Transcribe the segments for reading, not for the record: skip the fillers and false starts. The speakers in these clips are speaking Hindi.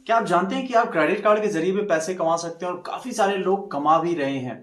क्या आप जानते हैं कि आप क्रेडिट कार्ड के जरिए भी पैसे कमा सकते हैं और काफी सारे लोग कमा भी रहे हैं।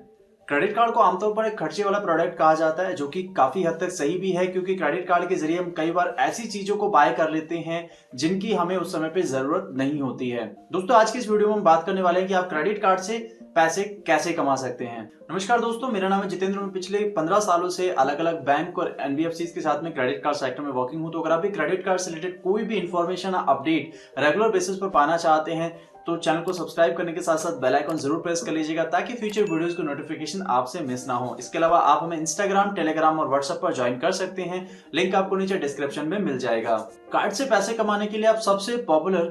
क्रेडिट कार्ड को आमतौर पर एक खर्चे वाला प्रोडक्ट कहा जाता है, जो कि काफी हद तक सही भी है, क्योंकि क्रेडिट कार्ड के जरिए हम कई बार ऐसी चीजों को बाय कर लेते हैं जिनकी हमें उस समय पे जरूरत नहीं होती है। दोस्तों, आज की इस वीडियो में हम बात करने वाले हैं कि आप क्रेडिट कार्ड से पैसे कैसे कमा सकते हैं। नमस्कार दोस्तों, मेरा नाम है जितेंद्र। मैं पिछले 15 सालों से अलग अलग बैंक और एनबीएफसी के साथ में क्रेडिट कार्ड सेक्टर में वर्किंग हूं। तो अगर आप भी क्रेडिट कार्ड से रिलेटेड कोई भी इंफॉर्मेशन अपडेट रेगुलर बेसिस पर पाना चाहते हैं तो चैनल को सब्सक्राइब करने के साथ साथ बेल आइकन जरूर प्रेस कर लीजिएगा, ताकि फ्यूचर वीडियोस की नोटिफिकेशन आपसे मिस ना हो। इसके अलावा आप हमें इंस्टाग्राम, टेलीग्राम और व्हाट्सएप पर ज्वाइन कर सकते हैं। लिंक आपको नीचे डिस्क्रिप्शन में मिल जाएगा। कार्ड से पैसे कमाने के लिए आप सबसे पॉपुलर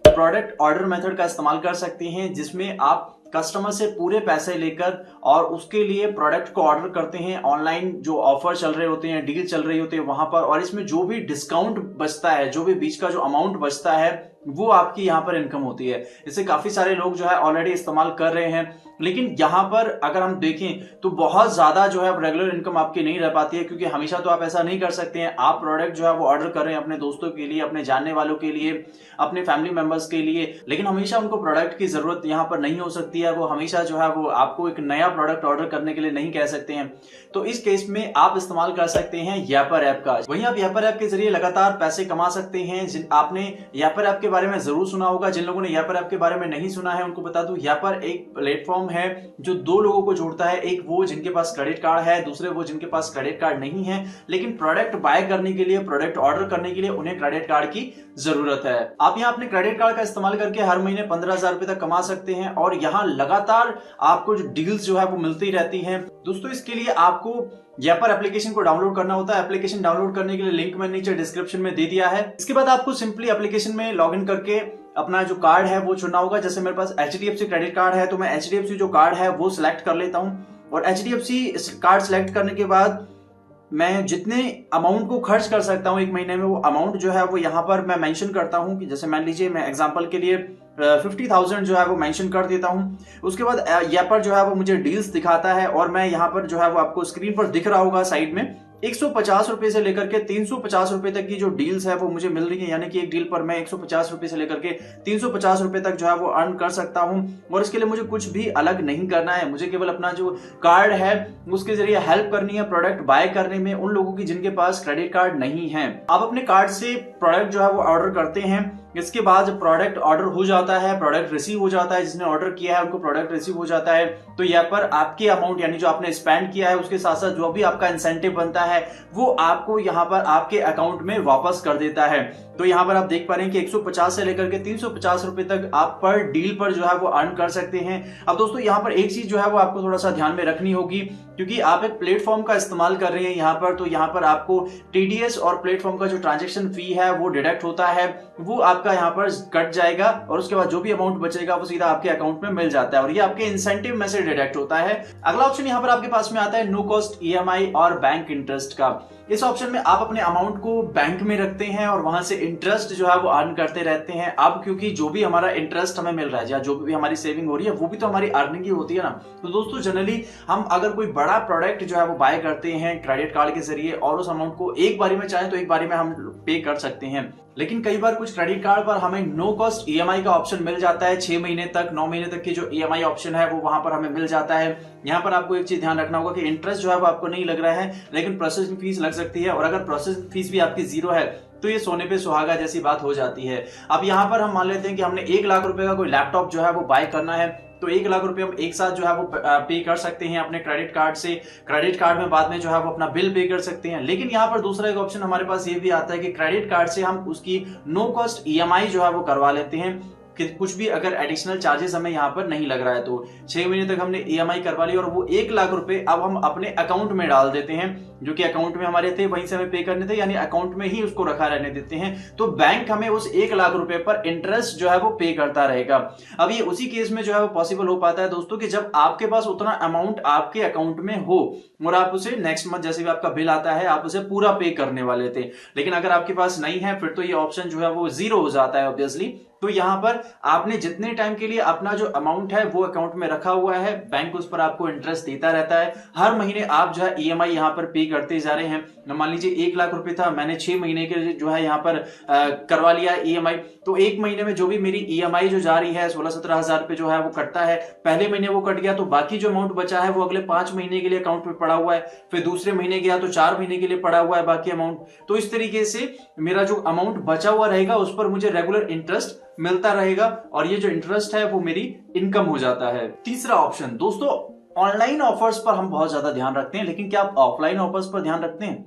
प्रोडक्ट ऑर्डर मेथड का इस्तेमाल कर सकते हैं, जिसमें आप कस्टमर से पूरे पैसे लेकर और उसके लिए प्रोडक्ट को ऑर्डर करते हैं। ऑनलाइन जो ऑफर चल रहे होते हैं, डील चल रही होती है वहां पर, और इसमें जो भी डिस्काउंट बचता है, जो भी बीच का जो अमाउंट बचता है, वो आपकी यहाँ पर इनकम होती है। इसे काफी सारे लोग जो है ऑलरेडी इस्तेमाल कर रहे हैं, लेकिन यहाँ पर अगर हम देखें तो बहुत ज्यादा जो है रेगुलर इनकम आपकी नहीं रह पाती है, क्योंकि हमेशा तो आप ऐसा नहीं कर सकते हैं। आप प्रोडक्ट जो है वो ऑर्डर कर रहे हैं अपने दोस्तों के लिए, अपने जानने वालों के लिए, अपने फैमिली मेंबर्स के लिए, लेकिन हमेशा उनको प्रोडक्ट की जरूरत यहाँ पर नहीं हो सकती है। वो हमेशा जो है वो आपको एक नया प्रोडक्ट ऑर्डर करने के लिए नहीं कह सकते हैं। तो इस केस में आप इस्तेमाल कर सकते हैं यापर ऐप का। वहीं आप यापर ऐप के जरिए लगातार पैसे कमा सकते हैं। आपने यापर ऐप के बारे में जरूर सुना होगा। जिन लोगों ने यापर ऐप के बारे में नहीं सुना है उनको बता दूं, यापर एक प्लेटफॉर्म है जो दो लोगों को जोड़ता है। एक वो जिनके पास क्रेडिट कार्ड है, दूसरे वो जिनके पास क्रेडिट कार्ड नहीं है, लेकिन प्रोडक्ट बाय करने के लिए, प्रोडक्ट ऑर्डर करने के लिए उन्हें क्रेडिट कार्ड की जरूरत है। आप यहाँ अपने क्रेडिट कार्ड का इस्तेमाल करके हर महीने 15,000 रुपए तक कमा सकते हैं, और यहाँ लगातार आपको जो डील्स जो है वो मिलती रहती हैं। दोस्तों, इसके लिए आपको यापर एप्लीकेशन को डाउनलोड करना होता है। एप्लीकेशन डाउनलोड करने के लिए लिंक मैंने नीचे डिस्क्रिप्शन में दे दिया है। इसके बाद आपको सिंपली एप्लीकेशन में लॉग इन करके अपना जो कार्ड है वो चुनना होगा। जैसे मेरे पास एचडीएफसी क्रेडिट कार्ड है, तो मैं एचडीएफसी जो कार्ड है वो सिलेक्ट कर लेता हूं, और एचडीएफसी कार्ड सिलेक्ट करने के बाद मैं जितने अमाउंट को खर्च कर सकता हूं एक महीने में, वो अमाउंट जो है वो यहाँ पर मैं मेंशन करता हूं। कि जैसे मान लीजिए, मैं एग्जांपल के लिए 50,000 जो है वो मेंशन कर देता हूं। उसके बाद यहाँ पर जो है वो मुझे डील्स दिखाता है, और मैं यहाँ पर जो है वो आपको स्क्रीन पर दिख रहा होगा साइड में 150 रुपए से लेकर के 350 रुपए तक की जो डील्स है वो मुझे मिल रही है। यानी कि एक डील पर मैं 150 रुपए से लेकर के 350 रुपए तक जो है वो अर्न कर सकता हूं, और इसके लिए मुझे कुछ भी अलग नहीं करना है। मुझे केवल अपना जो कार्ड है उसके जरिए हेल्प करनी है प्रोडक्ट बाय करने में उन लोगों की जिनके पास क्रेडिट कार्ड नहीं है। आप अपने कार्ड से प्रोडक्ट जो है वो ऑर्डर करते हैं। इसके बाद जब प्रोडक्ट ऑर्डर हो जाता है, प्रोडक्ट रिसीव हो जाता है, जिसने ऑर्डर किया है उनको प्रोडक्ट रिसीव हो जाता है, तो यहाँ पर आपके अमाउंट यानी जो आपने स्पेंड किया है उसके साथ साथ जो भी आपका इंसेंटिव बनता है वो आपको यहाँ पर आपके अकाउंट में वापस कर देता है। तो यहाँ पर आप देख पा रहे हैं कि 150 से लेकर के 350 रुपए तक आप पर डील पर जो है वो अर्न कर सकते हैं। अब दोस्तों, यहाँ पर एक चीज जो है वो आपको थोड़ा सा ध्यान में रखनी होगी, क्योंकि आप एक प्लेटफॉर्म का इस्तेमाल कर रहे हैं यहाँ पर, तो यहाँ पर आपको टीडीएस और प्लेटफॉर्म का जो ट्रांजेक्शन फी है वो डिडक्ट होता है, वो आपका यहाँ पर कट जाएगा, और उसके बाद जो भी अमाउंट बचेगा वो सीधा आपके अकाउंट में मिल जाता है, और ये आपके इंसेंटिव में से डिडक्ट होता है। अगला ऑप्शन यहाँ पर आपके पास में आता है नो कॉस्ट ईएमआई और बैंक इंटरेस्ट का। इस ऑप्शन में आप अपने अमाउंट को बैंक में रखते हैं और वहां से इंटरेस्ट जो है वो अर्न करते रहते हैं। अब क्योंकि जो भी हमारा इंटरेस्ट हमें मिल रहा है या जो भी हमारी सेविंग हो रही है वो भी तो हमारी अर्निंग ही होती है ना। तो दोस्तों, जनरली हम अगर कोई बड़ा प्रोडक्ट जो है वो बाय करते हैं क्रेडिट कार्ड के जरिए, और उस अमाउंट को एक बारी में चाहे तो एक बारी में हम पे कर सकते हैं, लेकिन कई बार कुछ क्रेडिट कार्ड पर हमें नो कॉस्ट ईएमआई का ऑप्शन मिल जाता है। 6 महीने तक, 9 महीने तक की जो ईएमआई ऑप्शन है वो वहां पर हमें मिल जाता है। यहाँ पर आपको एक चीज ध्यान रखना होगा कि इंटरेस्ट जो है वो आपको नहीं लग रहा है, लेकिन प्रोसेसिंग फीस लग सकती है, और अगर प्रोसेसिंग फीस भी आपकी जीरो है तो ये सोने पे सुहागा जैसी बात हो जाती है। अब यहाँ पर हम मान लेते हैं कि हमने 1 लाख रुपए का कोई लैपटॉप जो है वो बाय करना है, तो 1 लाख रुपए हम एक साथ जो है वो पे कर सकते हैं अपने क्रेडिट कार्ड से। क्रेडिट कार्ड में बाद में जो है वो अपना बिल पे कर सकते हैं, लेकिन यहाँ पर दूसरा एक ऑप्शन हमारे पास ये भी आता है कि क्रेडिट कार्ड से हम उसकी नो कॉस्ट ईएमआई जो है वो करवा लेते हैं, कि कुछ भी अगर एडिशनल चार्जेस हमें यहाँ पर नहीं लग रहा है। तो 6 महीने तक हमने ईएमआई करवा ली, और वो 1 लाख रुपए अब हम अपने अकाउंट में डाल देते हैं, जो कि अकाउंट में हमारे थे वहीं से हमें पे करने थे, यानी अकाउंट में ही उसको रखा रहने देते हैं। तो बैंक हमें उस 1 लाख रुपए पर इंटरेस्ट जो है वो पे करता रहेगा। अब ये उसी केस में जो है वो पॉसिबल हो पाता है दोस्तों, कि जब आपके पास उतना अमाउंट आपके अकाउंट में हो और आप उसे नेक्स्ट मंथ जैसे भी आपका बिल आता है आप उसे पूरा पे करने वाले थे, लेकिन अगर आपके पास नहीं है फिर तो ये ऑप्शन जो है वो जीरो हो जाता है ऑब्वियसली। तो यहाँ पर आपने जितने टाइम के लिए अपना जो अमाउंट है वो अकाउंट में रखा हुआ है, बैंक उस पर आपको इंटरेस्ट देता रहता है। हर महीने आप जो है ईएमआई यहाँ पर पे करते जा रहे हैं। मान लीजिए 1 लाख रुपए था, मैंने 6 महीने के जो है यहाँ पर करवा लिया ईएमआई, तो एक महीने में जो भी मेरी ईएमआई जो जा रही है 16-17 हजार रुपए जो है वो कटता है। पहले महीने वो कट गया तो बाकी जो अमाउंट बचा है वो अगले 5 महीने के लिए अकाउंट में पड़ा हुआ है। फिर दूसरे महीने गया तो 4 महीने के लिए पड़ा हुआ है बाकी अमाउंट। तो इस तरीके से मेरा जो अमाउंट बचा हुआ रहेगा उस पर मुझे रेगुलर इंटरेस्ट मिलता रहेगा और ये जो इंटरेस्ट है वो मेरी इनकम हो जाता है। तीसरा ऑप्शन दोस्तों, ऑनलाइन ऑफर्स पर हम बहुत ज्यादा ध्यान रखते हैं, लेकिन क्या आप ऑफलाइन ऑफर्स पर ध्यान रखते हैं?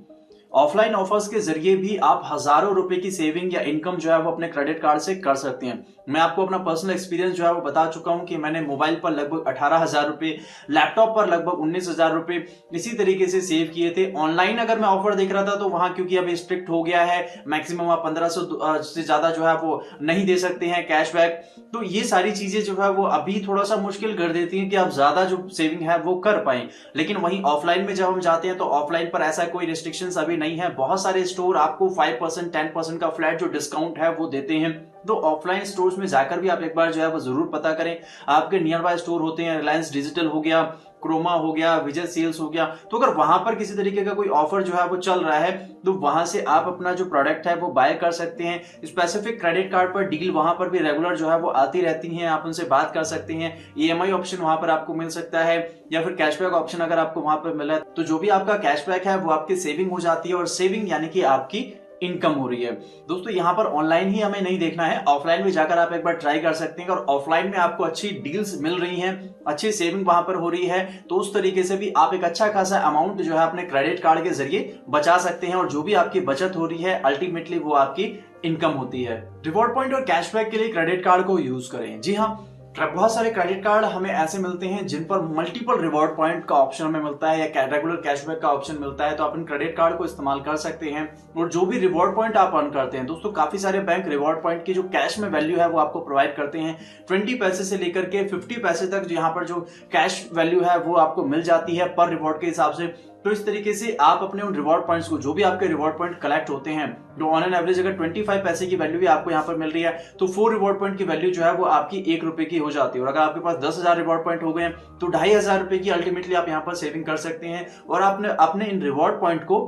ऑफलाइन ऑफर्स के जरिए भी आप हजारों रुपए की सेविंग या इनकम जो है वो अपने क्रेडिट कार्ड से कर सकते हैं। मैं आपको अपना पर्सनल एक्सपीरियंस जो है वो बता चुका हूं कि मैंने मोबाइल पर लगभग 18,000 रुपए, लैपटॉप पर लगभग 19,000 रुपए इसी तरीके से सेव किए थे। ऑनलाइन अगर मैं ऑफर देख रहा था तो वहां क्योंकि अभी स्ट्रिक्ट हो गया है, मैक्सिमम आप 1500 से ज्यादा जो है वो नहीं दे सकते हैं कैशबैक। तो ये सारी चीजें जो है वो अभी थोड़ा सा मुश्किल कर देती हैं कि आप ज्यादा जो सेविंग है वो कर पाए। लेकिन वहीं ऑफलाइन में जब हम जाते हैं तो ऑफलाइन पर ऐसा कोई रिस्ट्रिक्शंस अभी नहीं है। बहुत सारे स्टोर आपको 5% 10% का फ्लैट जो डिस्काउंट है वो देते हैं। तो ऑफलाइन स्टोर्स में जाकर भी आप एक बार जो है वो जरूर पता करें। आपके नियर बाय स्टोर होते हैं, रिलायंस डिजिटल हो गया, क्रोमा हो गया, विजय सेल्स हो गया, तो अगर वहां पर किसी तरीके का कोई ऑफर जो है वो चल रहा है तो वहां से आप अपना जो प्रोडक्ट है वो बाय कर सकते हैं। स्पेसिफिक क्रेडिट कार्ड पर डील वहां पर भी रेगुलर जो है वो आती रहती हैं, आप उनसे बात कर सकते हैं। ईएमआई ऑप्शन वहां पर आपको मिल सकता है या फिर कैशबैक ऑप्शन अगर आपको वहां पर मिला तो जो भी आपका कैशबैक है वो आपकी सेविंग हो जाती है और सेविंग यानी कि आपकी इनकम हो रही है। दोस्तों यहाँ पर ऑनलाइन ही हमें नहीं देखना है, ऑफलाइन में जाकर आप एक बार ट्राई कर सकते हैं और ऑफलाइन में आपको अच्छी डील्स मिल रही हैं, अच्छी सेविंग वहां पर हो रही है, तो उस तरीके से भी आप एक अच्छा खासा अमाउंट जो है अपने क्रेडिट कार्ड के जरिए बचा सकते हैं और जो भी आपकी बचत हो रही है अल्टीमेटली वो आपकी इनकम होती है। रिवॉर्ड पॉइंट और कैशबैक के लिए क्रेडिट कार्ड को यूज करें। जी हाँ, बहुत सारे क्रेडिट कार्ड हमें ऐसे मिलते हैं जिन पर मल्टीपल रिवॉर्ड पॉइंट का ऑप्शन हमें मिलता है या रेगुलर कैशबैक का ऑप्शन मिलता है, तो आप इन क्रेडिट कार्ड को इस्तेमाल कर सकते हैं। और जो भी रिवॉर्ड पॉइंट आप अर्न करते हैं दोस्तों, काफी सारे बैंक रिवॉर्ड पॉइंट की जो कैश में वैल्यू है वो आपको प्रोवाइड करते हैं। 20 पैसे से लेकर के 50 पैसे तक यहाँ पर जो कैश वैल्यू है वो आपको मिल जाती है पर रिवॉर्ड के हिसाब से। तो इस तरीके से आप अपने उन रिवॉर्ड पॉइंट्स को, जो भी आपके रिवॉर्ड पॉइंट कलेक्ट होते हैं, जो ऑन एन एवरेज अगर 25 पैसे की वैल्यू भी आपको यहाँ पर मिल रही है तो 4 रिवॉर्ड पॉइंट की वैल्यू जो है वो आपकी 1 रुपए की हो जाती है। और अगर आपके पास 10,000 रिवॉर्ड पॉइंट हो गए तो 2,500 रुपए की अल्टीमेटली आप यहाँ पर सेविंग कर सकते हैं। और आपने अपने इन रिवॉर्ड पॉइंट को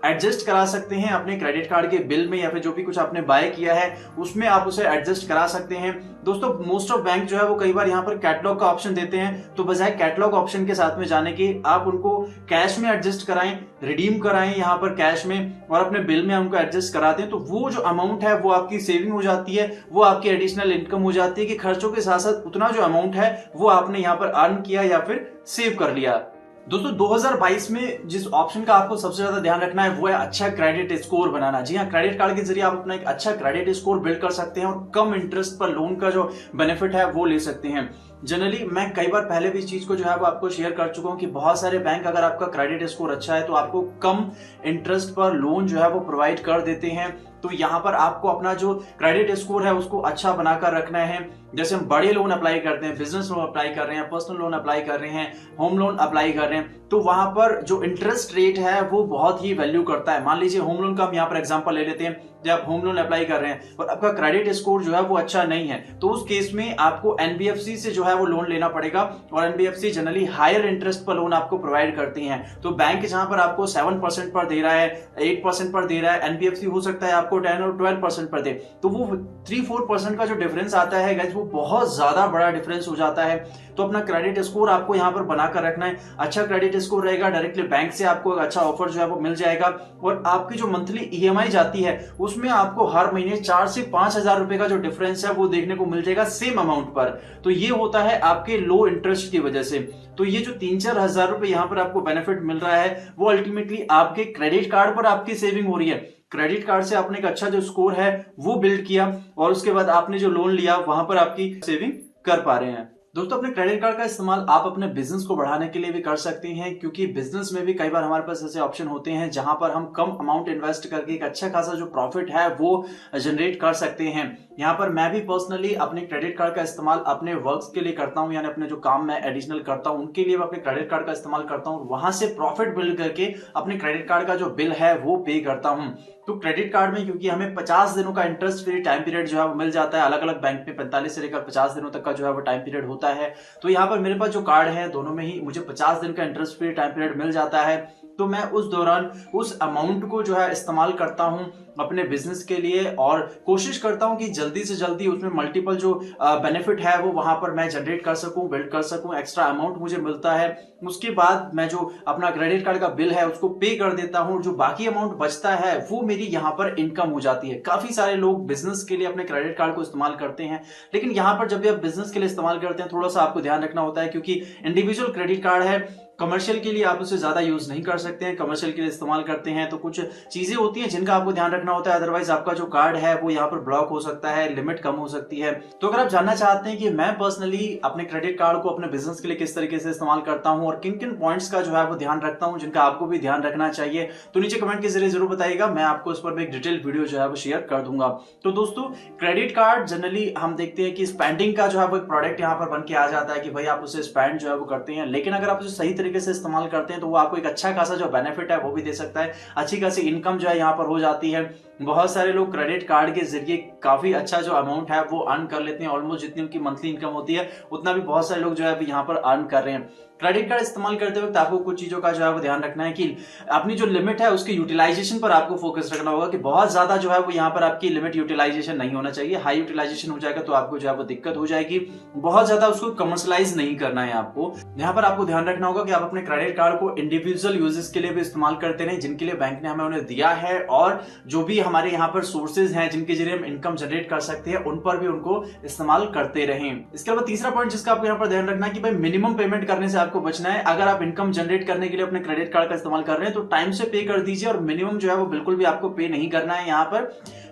एडजस्ट करा सकते हैं अपने क्रेडिट कार्ड के बिल में या फिर जो भी कुछ आपने बाय किया है उसमें आप उसे एडजस्ट करा सकते हैं। दोस्तों मोस्ट ऑफ बैंक जो है वो कई बार यहाँ पर कैटलॉग का ऑप्शन देते हैं, तो बजाय कैटलॉग ऑप्शन के साथ में जाने के आप उनको कैश में एडजस्ट कराएं, रिडीम कराएं यहाँ पर कैश में और अपने बिल में उनको एडजस्ट कराते हैं, तो वो जो अमाउंट है वो आपकी सेविंग हो जाती है, वो आपकी एडिशनल इनकम हो जाती है कि खर्चों के साथ साथ उतना जो अमाउंट है वो आपने यहाँ पर अर्न किया या फिर सेव कर लिया। दोस्तों 2022 में जिस ऑप्शन का आपको सबसे ज्यादा ध्यान रखना है वो है अच्छा क्रेडिट स्कोर बनाना। जी हाँ, क्रेडिट कार्ड के जरिए आप अपना एक अच्छा क्रेडिट स्कोर बिल्ड कर सकते हैं और कम इंटरेस्ट पर लोन का जो बेनिफिट है वो ले सकते हैं। जनरली मैं कई बार पहले भी इस चीज को जो है वो आपको शेयर कर चुका हूं कि बहुत सारे बैंक अगर आपका क्रेडिट स्कोर अच्छा है तो आपको कम इंटरेस्ट पर लोन जो है वो प्रोवाइड कर देते हैं। तो यहाँ पर आपको अपना जो क्रेडिट स्कोर है उसको अच्छा बनाकर रखना है। जैसे हम बड़े लोन अप्लाई करते हैं, बिजनेस लोन अप्लाई कर रहे हैं, पर्सनल लोन अप्लाई कर रहे हैं, होम लोन अप्लाई कर रहे हैं, तो वहां पर जो इंटरेस्ट रेट है वो बहुत ही वैल्यू करता है। मान लीजिए होम लोन का हम यहाँ पर एग्जांपल ले लेते हैं। जब आप होम लोन अप्लाई कर रहे हैं और आपका क्रेडिट स्कोर जो है वो अच्छा नहीं है तो उस केस में आपको एनबीएफसी से जो है वो लोन लेना पड़ेगा और एनबीएफसी जनरली हायर इंटरेस्ट पर लोन आपको प्रोवाइड करती हैं। तो बैंक जहां पर आपको 7% पर दे रहा है, 8% पर दे रहा है, एनबीएफसी हो सकता है आपको 10 और 12% पर दे, तो वो 3-4% का जो डिफरेंस आता है गाइस वो बहुत ज्यादा बड़ा डिफरेंस हो जाता है। तो अपना क्रेडिट स्कोर आपको यहाँ पर बनाकर रखना है। अच्छा क्रेडिट स्कोर रहेगा, डायरेक्टली बैंक से आपको अच्छा ऑफर जो है वो मिल जाएगा और आपकी जो मंथली ईएमआई जाती है उसमें आपको हर महीने 4 से 5,000 रुपए का जो डिफरेंस है वो देखने को मिल जाएगा सेम अमाउंट पर। तो ये होता है आपके लो इंटरेस्ट की वजह से। तो ये जो 3-4 हजार रुपए यहाँ पर आपको बेनिफिट मिल रहा है वो अल्टीमेटली आपके क्रेडिट कार्ड पर आपकी सेविंग हो रही है। क्रेडिट कार्ड से आपने एक अच्छा जो स्कोर है वो बिल्ड किया और उसके बाद आपने जो लोन लिया वहां पर आपकी सेविंग कर पा रहे हैं। दोस्तों अपने क्रेडिट कार्ड का इस्तेमाल आप अपने बिजनेस को बढ़ाने के लिए भी कर सकते हैं, क्योंकि बिजनेस में भी कई बार हमारे पास ऐसे ऑप्शन होते हैं जहां पर हम कम अमाउंट इन्वेस्ट करके एक अच्छा खासा जो प्रॉफिट है वो जनरेट कर सकते हैं। यहाँ पर मैं भी पर्सनली अपने क्रेडिट कार्ड का इस्तेमाल अपने वर्क्स के लिए करता हूँ, यानी अपने जो काम मैं एडिशनल करता हूँ उनके लिए मैं अपने क्रेडिट कार्ड का इस्तेमाल करता हूँ, वहां से प्रॉफिट बिल्ड करके अपने क्रेडिट कार्ड का जो बिल है वो पे करता हूँ। तो क्रेडिट कार्ड में क्योंकि हमें 50 दिनों का इंटरेस्ट फ्री टाइम पीरियड जो है वो मिल जाता है, अलग अलग बैंक में 45 से लेकर 50 दिनों तक का जो है वो टाइम पीरियड होता है। तो यहाँ पर मेरे पास जो कार्ड है दोनों में ही मुझे 50 दिन का इंटरेस्ट फ्री टाइम पीरियड मिल जाता है। तो मैं उस दौरान उस अमाउंट को जो है इस्तेमाल करता हूं अपने बिजनेस के लिए और कोशिश करता हूं कि जल्दी से जल्दी उसमें मल्टीपल जो बेनिफिट है वो वहां पर मैं जनरेट कर सकूं, बिल्ड कर सकूं, एक्स्ट्रा अमाउंट मुझे मिलता है। उसके बाद मैं जो अपना क्रेडिट कार्ड का बिल है उसको पे कर देता हूं, जो बाकी अमाउंट बचता है वो मेरी यहाँ पर इनकम हो जाती है। काफी सारे लोग बिजनेस के लिए अपने क्रेडिट कार्ड को इस्तेमाल करते हैं, लेकिन यहाँ पर जब भी आप बिजनेस के लिए इस्तेमाल करते हैं थोड़ा सा आपको ध्यान रखना होता है, क्योंकि इंडिविजुअल क्रेडिट कार्ड है, कमर्शियल के लिए आप उसे ज्यादा यूज नहीं कर सकते हैं। कमर्शियल के लिए इस्तेमाल करते हैं तो कुछ चीजें होती हैं जिनका आपको ध्यान रखना होता है, अदरवाइज आपका जो कार्ड है वो यहाँ पर ब्लॉक हो सकता है, लिमिट कम हो सकती है। तो अगर आप जानना चाहते हैं कि मैं पर्सनली अपने क्रेडिट कार्ड को अपने बिजनेस के लिए किस तरीके से इस्तेमाल करता हूं और किन किन पॉइंट्स का जो है वो ध्यान रखता हूं जिनका आपको भी ध्यान रखना चाहिए, तो नीचे कमेंट के जरिए जरूर बताइएगा, मैं आपको इस पर भी एक डिटेल वीडियो जो है वो शेयर कर दूंगा। तो दोस्तों क्रेडिट कार्ड जनरली हम देखते हैं कि स्पेंडिंग का जो है वो एक प्रोडक्ट यहाँ पर बन के आ जाता है कि भाई आप उसे स्पेंड जो है वो करते हैं, लेकिन अगर आप उसे सही तरीके से इस्तेमाल करते हैं तो वो आपको एक अच्छा खासा जो बेनिफिट है वो भी दे सकता है, अच्छी खासी इनकम जो है यहाँ पर हो जाती है। बहुत सारे लोग क्रेडिट कार्ड के जरिए काफी अच्छा जो अमाउंट है वो अर्न कर लेते हैं, ऑलमोस्ट जितनी उनकी मंथली इनकम होती है उतना भी बहुत सारे लोग जो है यहाँ पर अर्न कर रहे हैं। क्रेडिट कार्ड इस्तेमाल करते वक्त आपको कुछ चीजों का जो है वो ध्यान रखना है कि अपनी जो लिमिट है उसकी यूटिलाइजेशन पर आपको फोकस रखना होगा कि बहुत ज्यादा जो है वो यहाँ पर आपकी लिमिट यूटिलाइजेशन नहीं होना चाहिए। हाई यूटिलाइजेशन हो जाएगा तो आपको जो है वो दिक्कत हो जाएगी, बहुत ज्यादा उसको कमर्शलाइज नहीं करना है आपको। यहाँ पर आपको ध्यान रखना होगा कि आप अपने क्रेडिट कार्ड को इंडिविजुअल यूजेस के लिए भी इस्तेमाल करते रहें जिनके लिए बैंक ने हमें उन्हें दिया है, और जो भी हमारे यहाँ पर सोर्सेज हैं जिनके जरिए हम इनकम जनरेट कर सकते हैं उन पर भी उनको इस्तेमाल करते रहें। इसके अलावा तीसरा पॉइंट जिसका आपको यहाँ पर ध्यान रखना है कि भाई मिनिमम पेमेंट करने से आपको बचना है। अगर आप इनकम जनरेट करने के लिए अपने क्रेडिट कार्ड का इस्तेमाल कर रहे हैं तो टाइम से पे कर दीजिए, और मिनिमम जो है वो बिल्कुल भी आपको पे नहीं करना है। यहाँ पर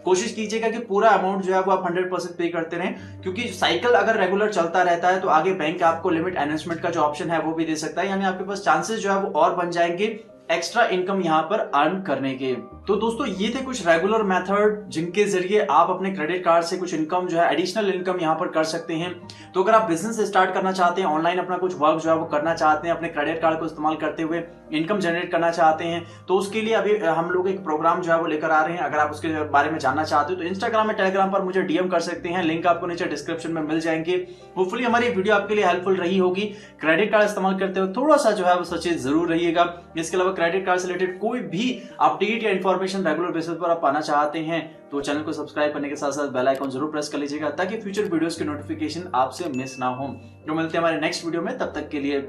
कोशिश कीजिएगा कि पूरा अमाउंट जो है वो आप 100% पे करते रहें, क्योंकि साइकिल अगर रेगुलर चलता रहता है तो आगे बैंक आपको लिमिट एनहेंसमेंट का जो ऑप्शन है वो भी दे सकता है, यानी आपके पास चांसेस जो है वो और बन जाएंगे एक्स्ट्रा इनकम यहाँ पर अर्न करने के। तो दोस्तों ये थे कुछ रेगुलर मेथड जिनके जरिए आप अपने क्रेडिट कार्ड से कुछ इनकम जो है एडिशनल इनकम यहाँ पर कर सकते हैं। तो अगर आप बिजनेस स्टार्ट करना चाहते हैं, ऑनलाइन अपना कुछ वर्क जो है वो करना चाहते हैं, अपने क्रेडिट कार्ड को इस्तेमाल करते हुए इनकम जनरेट करना चाहते हैं, तो उसके लिए अभी हम लोग एक प्रोग्राम जो है वो लेकर आ रहे हैं। अगर आप उसके बारे में जानना चाहते हो तो इंस्टाग्राम में, टेलीग्राम पर मुझे डीएम कर सकते हैं, लिंक आपको नीचे डिस्क्रिप्शन में मिल जाएंगे। होपफुली हमारी वीडियो आपके लिए हेल्पफुल रही होगी। क्रेडिट कार्ड इस्तेमाल करते हुए थोड़ा सा जो है वो सचेत जरूर रहिएगा। इसके अलावा क्रेडिट कार्ड से रिलेटेड कोई भी अपडेट या इंफॉर्मेशन रेगुलर बेसिस पर आप पाना चाहते हैं तो चैनल को सब्सक्राइब करने के साथ साथ बेल आइकन जरूर प्रेस कर लीजिएगा ताकि फ्यूचर वीडियोस की नोटिफिकेशन आपसे मिस ना हो। जो मिलते हैं हमारे नेक्स्ट वीडियो में, तब तक के लिए